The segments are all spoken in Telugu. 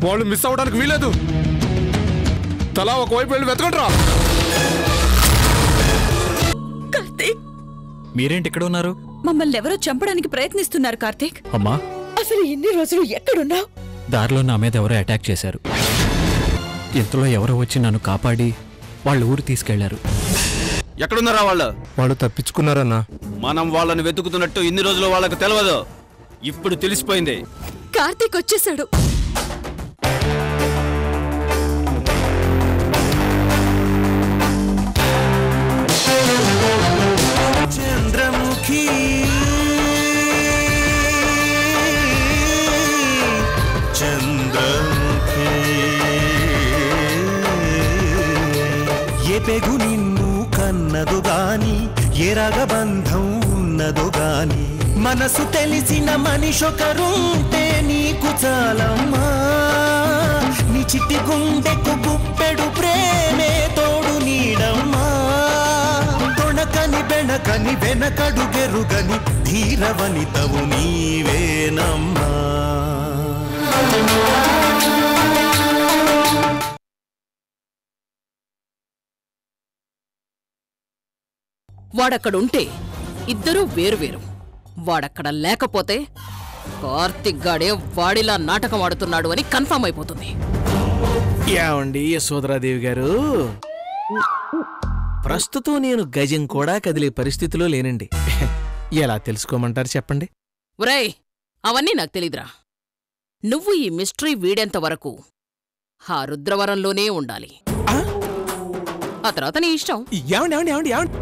వాళ్ళు మిస్ అవడానికి వీలేదు. తలా ఒకవైపు వెళ్ళి వెతకండ్రా. కార్తీక్, మీరేంటి ఇక్కడ ఉన్నారు? మమ్మల్ని ఎవరో చంపడానికి ప్రయత్నిస్తున్నారు కార్తీక్. అమ్మా, అసలు ఇన్ని రోజులు ఎక్కడున్నావు? దారిలో నా మీద ఎవరో అటాక్ చేశారు. ఇంతలో ఎవరో వచ్చి నన్ను కాపాడి వాళ్ళ ఊరు తీసుకెళ్లారు. ఎక్కడున్నారా వాళ్ళు? వాళ్ళు తప్పించుకున్నారన్నా. మనం వాళ్ళని వెతుకుతున్నట్టు ఇన్ని రోజులు వాళ్ళకు తెలియదు. ఇప్పుడు తెలిసిపోయింది. కార్తీక్ వచ్చేసాడు. చంద్రముఖి చంద్రముఖి ఏ పెగు నిన్ను కన్నదు గాని ఏ రగబంధం ఉన్నదు గాని మనసు తెలిసిన మనిషొకరుంటే నీకు చాలమ్మా. నీ చిట్టి గుండెకు గుప్పెడు ప్రేమే తోడు నీడమ్మా. తొణకని బెణకని వెనకడు గెరుగని ధీరవనితవు నీవేనమ్మా. వాడక్కడుంటే ఇద్దరూ వేరువేరు. వాడక్కడ లేకపోతే కార్తిక్ గాడే వాడిలా నాటకం ఆడుతున్నాడు అని కన్ఫర్మ్ అయిపోతుంది. ఏమండి యశోదరాదేవి గారు, ప్రస్తుతం నేను గజం కూడా కదిలే పరిస్థితిలో లేనండి. ఎలా తెలుసుకోమంటారు చెప్పండి? ఒరేయ్, అవన్నీ నాకు తెలీదురా. నువ్వు ఈ మిస్టరీ వీడేంత వరకు ఆ రుద్రవరంలోనే ఉండాలి. ఆ తర్వాత నీ ఇష్టం. ఏమండి ఏమండి ఏమండి ఏమండి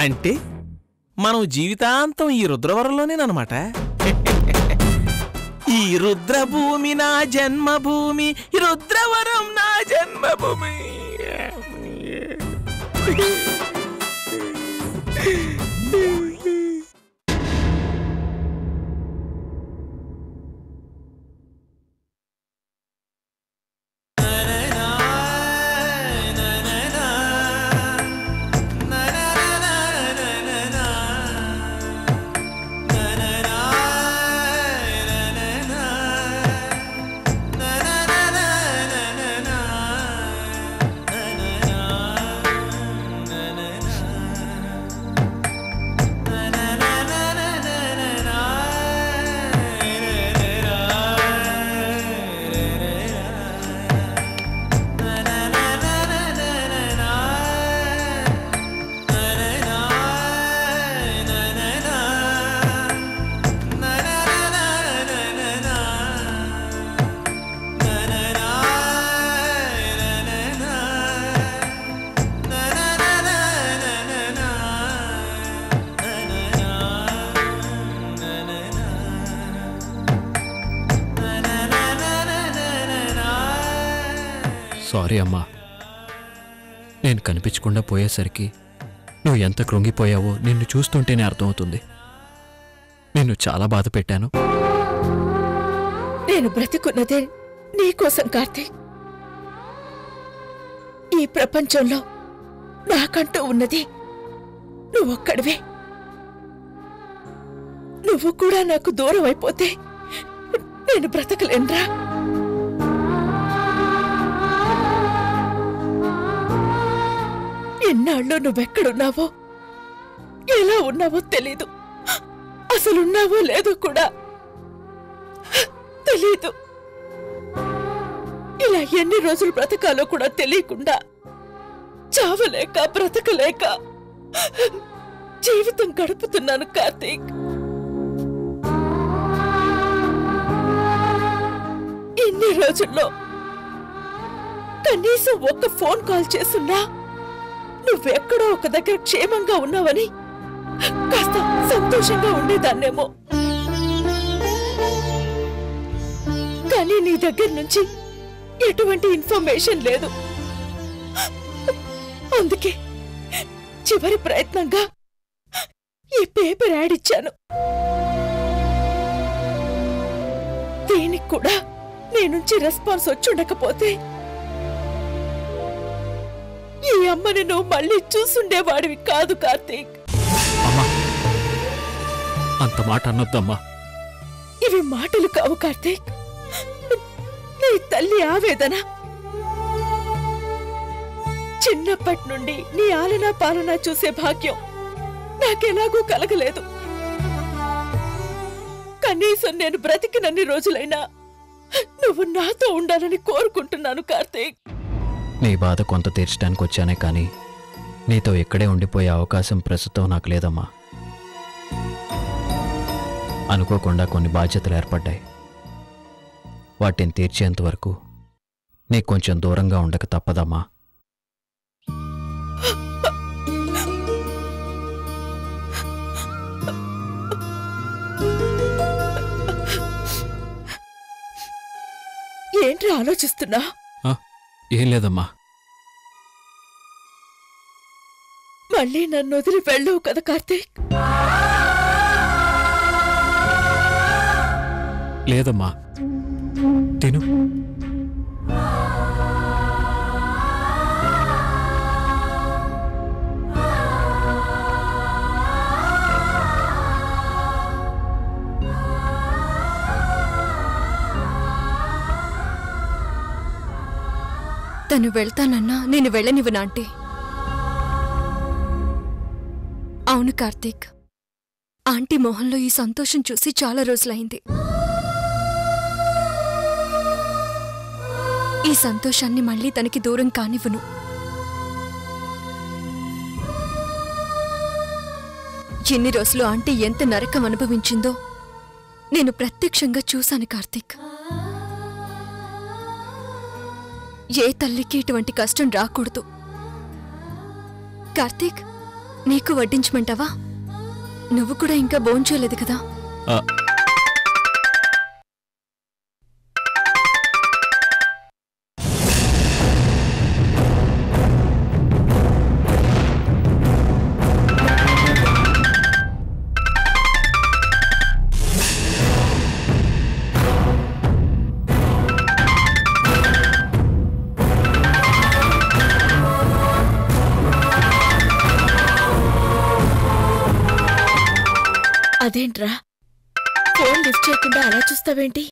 అంటే మనం జీవితాంతం ఈ రుద్రవరంలోనేనమాట. ఈ రుద్రభూమి నా జన్మభూమి, ఈ రుద్రవరం నా జన్మభూమి. సారీ అమ్మా, నేను కనిపించకుండా పోయేసరికి నువ్వు ఎంత కృంగిపోయావో నిన్ను చూస్తుంటేనే అర్థమవుతుంది. నిన్ను చాలా బాధ పెట్టాను. నేను బ్రతికున్నదే నీకోసం కార్తీక్. ఈ ప్రపంచంలో నాకంటూ ఉన్నది నువ్వొక్కడివే. నువ్వు కూడా నాకు దూరం అయిపోతే నేను బ్రతకలేనురా. ఎన్నాళ్ళు నువ్వెక్కడున్నావో ఎలా ఉన్నావో తెలీదు. అసలున్నావో లేదో కూడా తెలీదు. ఇలా ఎన్ని రోజులు బ్రతకాలో కూడా తెలియకుండా చావలేక బ్రతకలేక జీవితం గడుపుతున్నాను కార్తీక్. ఇన్ని రోజుల్లో కనీసం ఒక్క ఫోన్ కాల్ చేస్తున్నా నువ్వెక్కడో ఒక దగ్గర క్షేమంగా ఉన్నావని కాస్త సంతోషంగా ఉండేదాన్నేమో. కానీ నీ దగ్గర నుంచి ఎటువంటి ఇన్ఫర్మేషన్ లేదు. అందుకే చివరి ప్రయత్నంగా ఈ పేపర్ యాడ్ ఇచ్చాను. దీనికి కూడా నీ నుంచి రెస్పాన్స్ వచ్చుండకపోతే ఈ అమ్మని నువ్వు మళ్ళీ చూసుండేవాడివి కాదు కార్తీక్. అంత మాట అనొద్దమ్మా. ఇవి మాటలు కావు కార్తీక్. నీ తల్లి ఆవేదన. చిన్నప్పటి నుండి నీ ఆలనా పాలనా చూసే భాగ్యం నాకెలాగూ కలగలేదు. కనీసం నేను బ్రతికినన్ని రోజులైనా నువ్వు నాతో ఉండాలని కోరుకుంటున్నాను కార్తీక్. నీ బాధ కొంత తీర్చడానికి వచ్చానే కానీ నీతో ఇక్కడే ఉండిపోయే అవకాశం ప్రస్తుతం నాకు లేదమ్మా. అనుకోకుండా కొన్ని బాధ్యతలు ఏర్పడ్డాయి. వాటిని తీర్చేంతవరకు నీకు కొంచెం దూరంగా ఉండక తప్పదమ్మా. ఏంట్రా ఆలోచిస్తున్నా? ఏం లేదమ్మా. మళ్ళీ నన్ను వదిలి వెళ్ళవు కదా కార్తీక్? లేదమ్మా, తిను. తను వెళ్తానన్నా నేను వెళ్ళనివ్వనా అంటే? అవును కార్తీక్, ఆంటీ మొహంలో ఈ సంతోషం చూసి చాలా రోజులైంది. ఈ సంతోషాన్ని మళ్ళీ తనకి దూరం కానివ్వను. ఎన్ని రోజులు ఆంటీ ఎంత నరకం అనుభవించిందో నేను ప్రత్యక్షంగా చూశాను కార్తీక్. ఏ తల్లికి ఇటువంటి కష్టం రాకూడదు. కార్తీక్, నీకు వడ్డించమంటావా? నువ్వు కూడా ఇంకా భోంచేయలేదు కదా? అదేంట్రా ఫోన్ లిఫ్ట్ చేయకుండా అలా చూస్తావేంటి?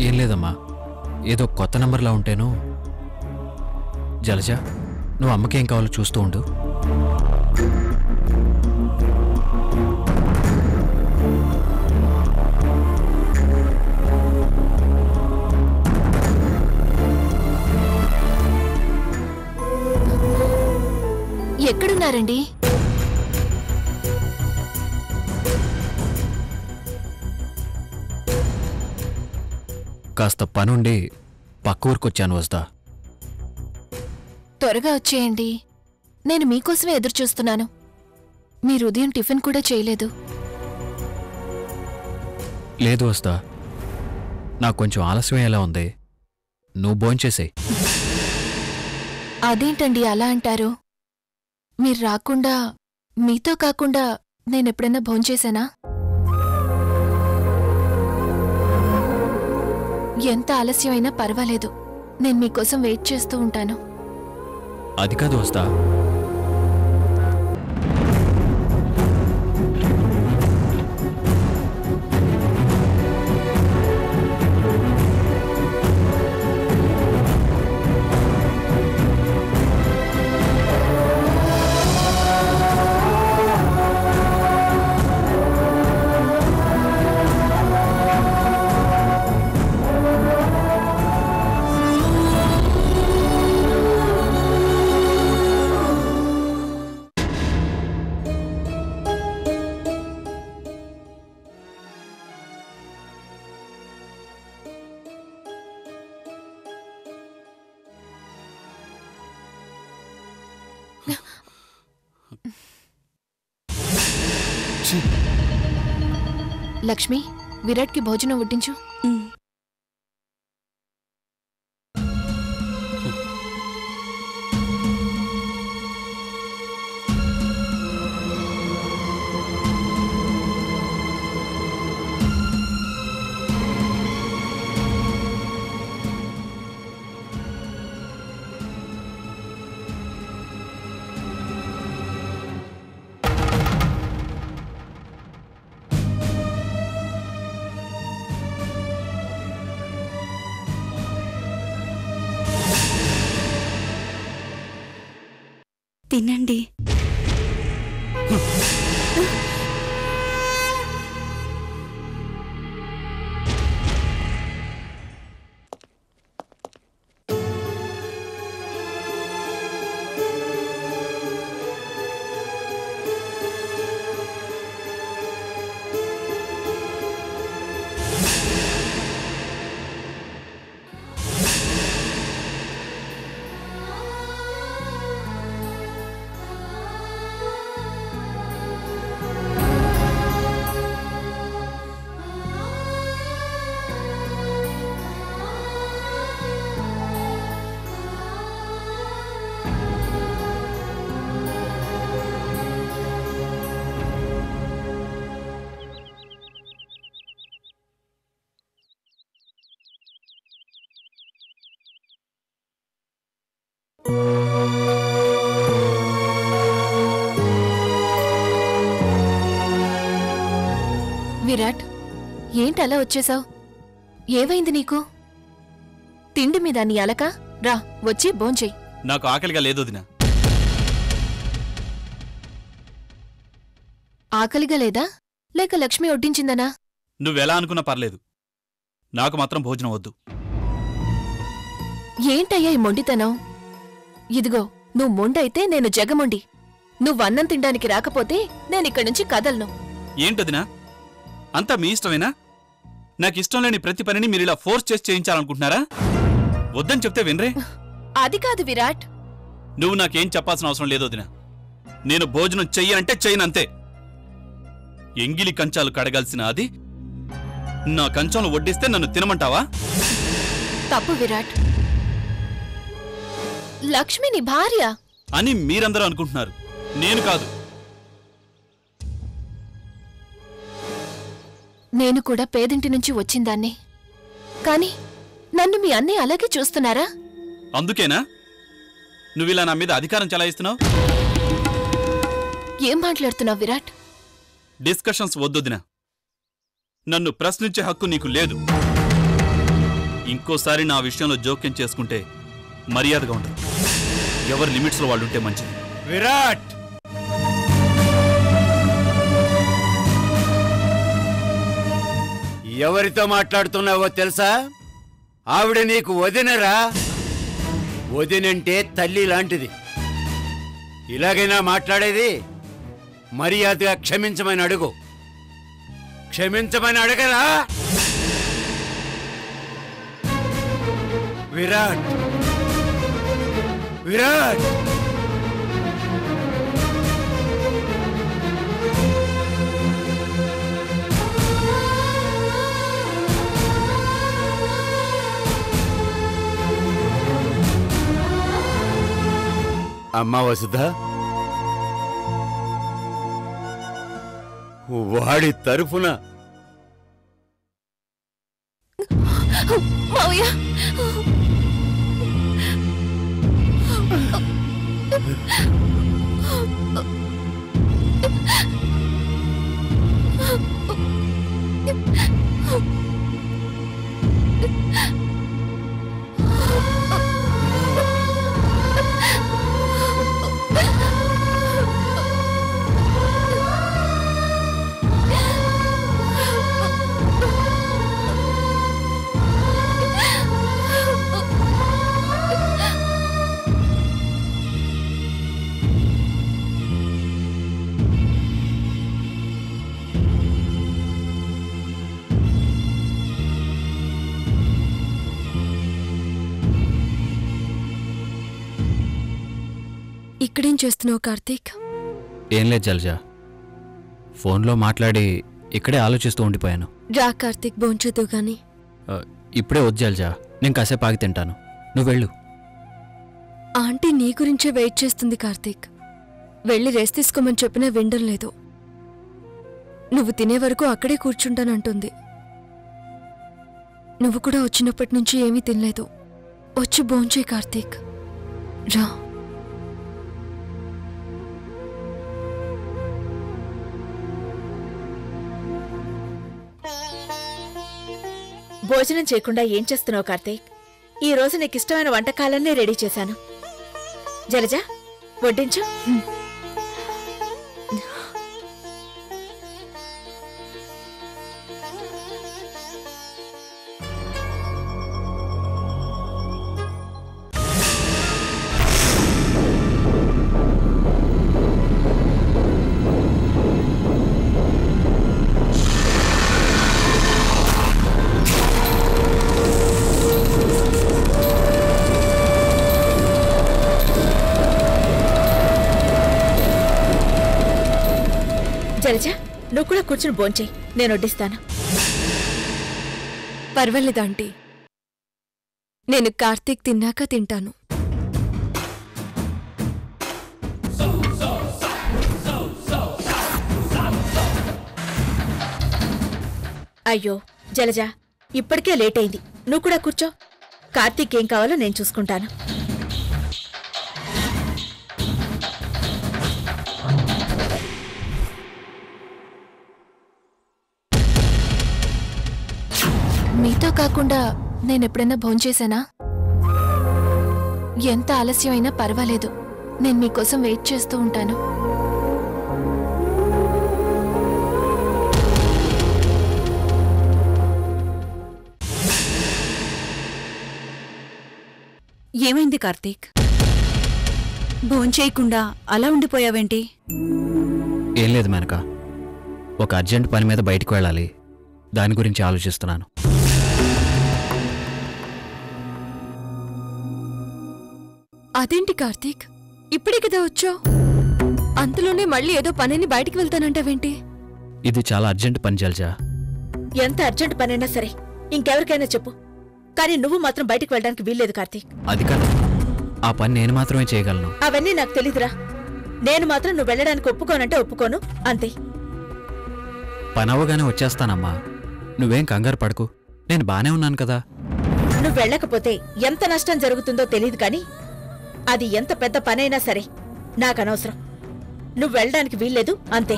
ఏం లేదమ్మా, ఏదో కొత్త నంబర్లా ఉంటేను. జలజ, నువ్వు అమ్మకేం కావాలో చూస్తూ ఉండు. ఎక్కడున్నారండి? కాస్త పనుండి పక్క ఊరికొచ్చాను వస్తా. త్వరగా వచ్చేయండి, నేను మీకోసమే ఎదురుచూస్తున్నాను. మీరు ఉదయం టిఫిన్ కూడా చేయలేదు. లేదు వస్తా, నాకు కొంచెం ఆలస్యం ఎలా ఉంది. నువ్వు భోంచేసేయ్. అదేంటండి అలా అంటారు? మీరు రాకుండా మీతో కాకుండా నేనెప్పుడైనా భోంచేశానా? ఎంత ఆలస్యమైనా పర్వాలేదు, నేను మీకోసం వెయిట్ చేస్తూ ఉంటాను. అది కాదు వస్తా, లక్ష్మి, విరాట్కి భోజనం వడ్డించు. తినండి. విరాట్, ఏంటలా వచ్చేశావు? ఏవైంది నీకు? తిండి మీద నీ అలక? రా, వచ్చి భోంచెయ్. నాకు ఆకలిగా లేదు వదినా. ఆకలిగా లేదా, లేక లక్ష్మి వడ్డించిందనా? నువ్వెలా అనుకున్నా పర్లేదు, నాకు మాత్రం భోజనం వద్దు. ఏంటయ్యా ఈ మొండితనం? ఇదిగో, నువ్వు మొండైతే నేను జగమొండి. నువ్వన్నం తినడానికి రాకపోతే నేనిక్కడి నుంచి కదలను. ఏంటదినా, అంతా మీ ఇష్టమేనా? నాకిష్టం లేని ప్రతి పనిని మీరిలా ఫోర్స్ చేసి చేయించాలనుకుంటున్నారా? వద్దని చెప్తే వినరే? అది కాదు విరాట్. నువ్వు నాకేం చెప్పాల్సిన అవసరం లేదు వదినా. నేను భోజనం చెయ్యనంటే చెయ్యనంతే. ఎంగిలి కంచాలు కడగాల్సిన అది నా కంచంలో వడ్డిస్తే నన్ను తినమంటావా? తప్పు విరాట్. లక్ష్మి నీ భార్య అని మీరందరూ అనుకుంటున్నారు, నేను కాదు. నేను కూడా పేదింటి నుంచి వచ్చిందాన్ని. కాని నన్ను మీ అన్నయ్య అలాగే చూస్తున్నారా? అందుకేనా నువ్విలా నా మీద అధికారం చెలాయిస్తున్నావు? ఏం మాట్లాడుతున్నావు విరాట్? డిస్కషన్స్ వద్దొదినా. నన్ను ప్రశ్నించే హక్కు నీకు లేదు. ఇంకోసారి నా విషయంలో జోక్యం చేసుకుంటే మర్యాదగా ఉండదు. ఎవరి లిమిట్స్లో వాళ్ళుంటే మంచిది. విరాట్, ఎవరితో మాట్లాడుతున్నావో తెలుసా? ఆవిడ నీకు వదినరా? వదినంటే తల్లి లాంటిది. ఇలాగైనా మాట్లాడేది? మర్యాదగా క్షమించమని అడుగు. క్షమించమని అడగరా? విరాట్, విరాట్, అమ్మా వసుధ, వాడి తరఫున మావయ్య, ఇక్కడేం చేస్తున్నావు కార్తీక్? ఏం లేదు జల్జా, ఫోన్లో మాట్లాడి ఇక్కడే ఆలోచిస్తూ ఉండిపోయాను. రా కార్తీక్, భోంచేద్దు గాని. ఇప్పుడే వద్దు జల్జా, నేను కాసేపు ఆగి తింటాను. నువ్వు వెళ్ళు. ఆంటీ నీ గురించే వెయిట్ చేస్తుంది కార్తీక్. వెళ్ళి రెస్ట్ తీసుకోమని చెప్పినా వినడం లేదు. నువ్వు తినే వరకు అక్కడే కూర్చుంటానంటుంది. నువ్వు కూడా వచ్చినప్పటి నుంచి ఏమీ తినలేదు. వచ్చి భోంచేయి కార్తీక్, రా. భోజనం చేయకుండా ఏం చేస్తున్నావు కార్తీక్? ఈ రోజు నీకిష్టమైన వంటకాలన్నీ రెడీ చేశాను. జలజ, వడ్డించు. జలజ, నువ్వు కూడా కూర్చుని భోంచేయి, నేను వడ్డిస్తాను. పర్వాలేదు ఆంటీ, నేను కార్తీక్ తిన్నాక తింటాను. అయ్యో జలజ, ఇప్పటికే లేట్ అయింది, నువ్వు కూడా కూర్చో. కార్తీక్ ఏం కావాలో నేను చూసుకుంటాను. మీతో కాకుండా నేనెప్పుడైనా భోంచేశానా? ఎంత ఆలస్యమైనా పర్వాలేదు, నేను మీకోసం వెయిట్ చేస్తూ ఉంటాను. ఏమైంది కార్తీక్? భోంచేయకుండా అలా ఉండిపోయావేంటి? ఏం లేదు మేనక, ఒక అర్జెంట్ పని మీద బయటకు వెళ్ళాలి, దాని గురించి ఆలోచిస్తున్నాను. అదేంటి కార్తీక్, ఇప్పుడే కదా వచ్చావు, అంతలోనే మళ్ళీ ఏదో పనిని బయటికి వెళ్తానంటావేంటి? ఇది చాలా అర్జెంట్ పని జల్జా. ఎంత అర్జెంట్ పనైనా సరే ఇంకెవరికైనా చెప్పు, కానీ నువ్వు మాత్రం బయటికి వెళ్ళడానికి వీల్లేదు కార్తీక్. అది కాదు, ఆ పని నేను మాత్రమే చేయగలను. అవన్నీ నాకు తెలీదురా. నేను మాత్రం నువ్వు వెళ్ళడానికి ఒప్పుకోనంటే ఒప్పుకోను, అంతే. పని అవ్వగానే వచ్చేస్తానమ్మా, నువ్వేం కంగారు పడకు, నేను బానే ఉన్నాను కదా. నువ్వు వెళ్ళకపోతే ఎంత నష్టం జరుగుతుందో తెలీదు, కానీ అది ఎంత పెద్ద పనైనా సరే నాకనవసరం. నువ్వు వెళ్ళడానికి వీల్లేదు, అంతే.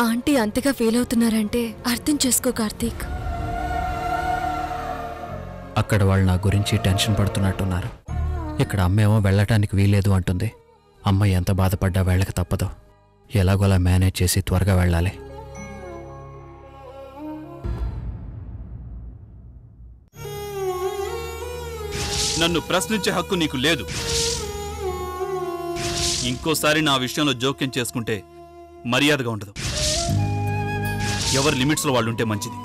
ఆంటీ అంతగా ఫీల్ అవుతున్నారంటే అర్థం చేసుకో కార్తీక్. అక్కడ వాళ్ళు నా గురించి టెన్షన్ పడుతున్నట్టున్నారు. ఇక్కడ అమ్మేమో వెళ్ళటానికి వీల్లేదు అంటుంది. అమ్మ ఎంత బాధపడ్డా వెళ్ళక తప్పదు. ఎలాగోలా మేనేజ్ చేసి త్వరగా వెళ్ళాలి. నన్ను ప్రశ్నించే హక్కు నీకు లేదు. ఇంకోసారి నా విషయంలో జోక్యం చేసుకుంటే మర్యాదగా ఉండదు. ఎవరి లిమిట్స్లో వాళ్ళు ఉంటే మంచిది.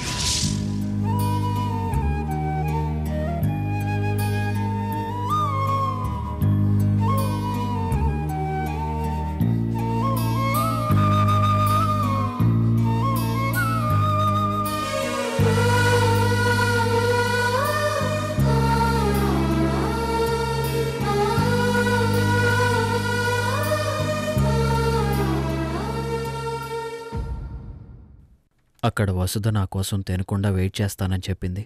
అక్కడ వసుధ నా కోసం తినకుండా వెయిట్ చేస్తానని చెప్పింది.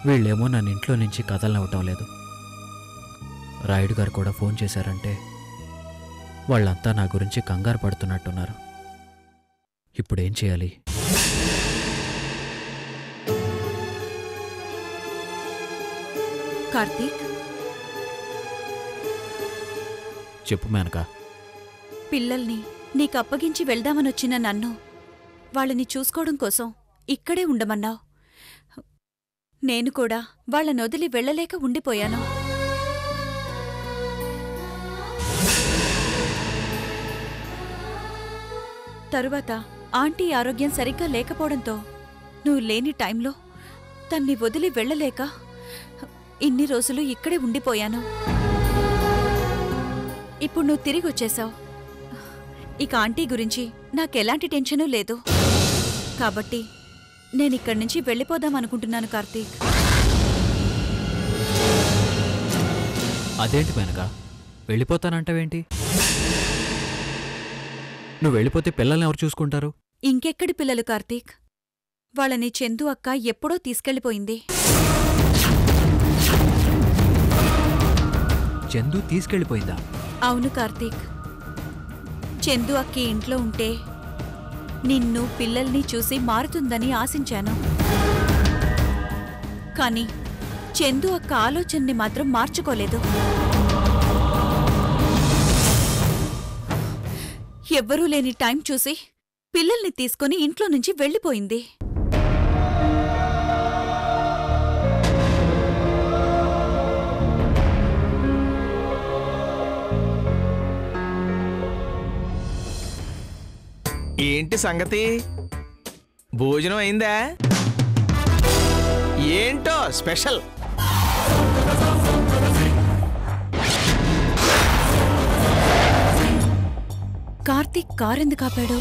వీళ్ళేమో నన్ను ఇంట్లో నుంచి కదలనివ్వటం లేదు. రాయుడు గారు కూడా ఫోన్ చేశారంటే వాళ్ళంతా నా గురించి కంగారు పడుతున్నట్టున్నారు. ఇప్పుడేం చేయాలి? కార్తీక్, చెప్పు మేనకా. పిల్లల్ని నీకు అప్పగించి వెళ్దామనొచ్చిన నన్ను వాళ్ళని చూసుకోవడం కోసం ఇక్కడే ఉండమన్నావు. నేను కూడా వాళ్ళనొదిలి వెళ్ళలేక ఉండిపోయాను. తరువాత ఆంటీ ఆరోగ్యం సరిగ్గా లేకపోవడంతో నువ్వు లేని టైంలో తన్ని వదిలి వెళ్ళలేక ఇన్ని రోజులు ఇక్కడే ఉండిపోయాను. ఇప్పుడు నువ్వు తిరిగొచ్చేశావు. ఇక ఆంటీ గురించి నాకెలాంటి టెన్షనూ లేదు. కాబట్టి నేనిక్కడి నుంచి వెళ్ళిపోదామనుకుంటున్నాను కార్తీక్. అదేంటి మేనకా వెళ్ళిపోతానంటావేంటి? నువ్వు వెళ్ళిపోతే పిల్లల్ని ఎవరు చూసుకుంటారు? ఇంకెక్కడి పిల్లలు కార్తీక్? వాళ్ళని చందు అక్క ఎప్పుడో తీసుకెళ్ళిపోయింది. చందు తీసుకెళ్ళిపోయిందా? అవును కార్తీక్. చందు అక్కి ఇంట్లో ఉంటే నిన్ను పిల్లల్ని చూసి మారుతుందని ఆశించాను. కాని చందు అక్క ఆలోచనని మాత్రం మార్చుకోలేదు. ఎవ్వరూ లేని టైం చూసి పిల్లల్ని తీసుకుని ఇంట్లో నుంచి వెళ్ళిపోయింది. ఏంటి సంగతి? భోజనం అయిందా? ఏంటో స్పెషల్? కార్తీక్ కారెందుకు ఆపాడు?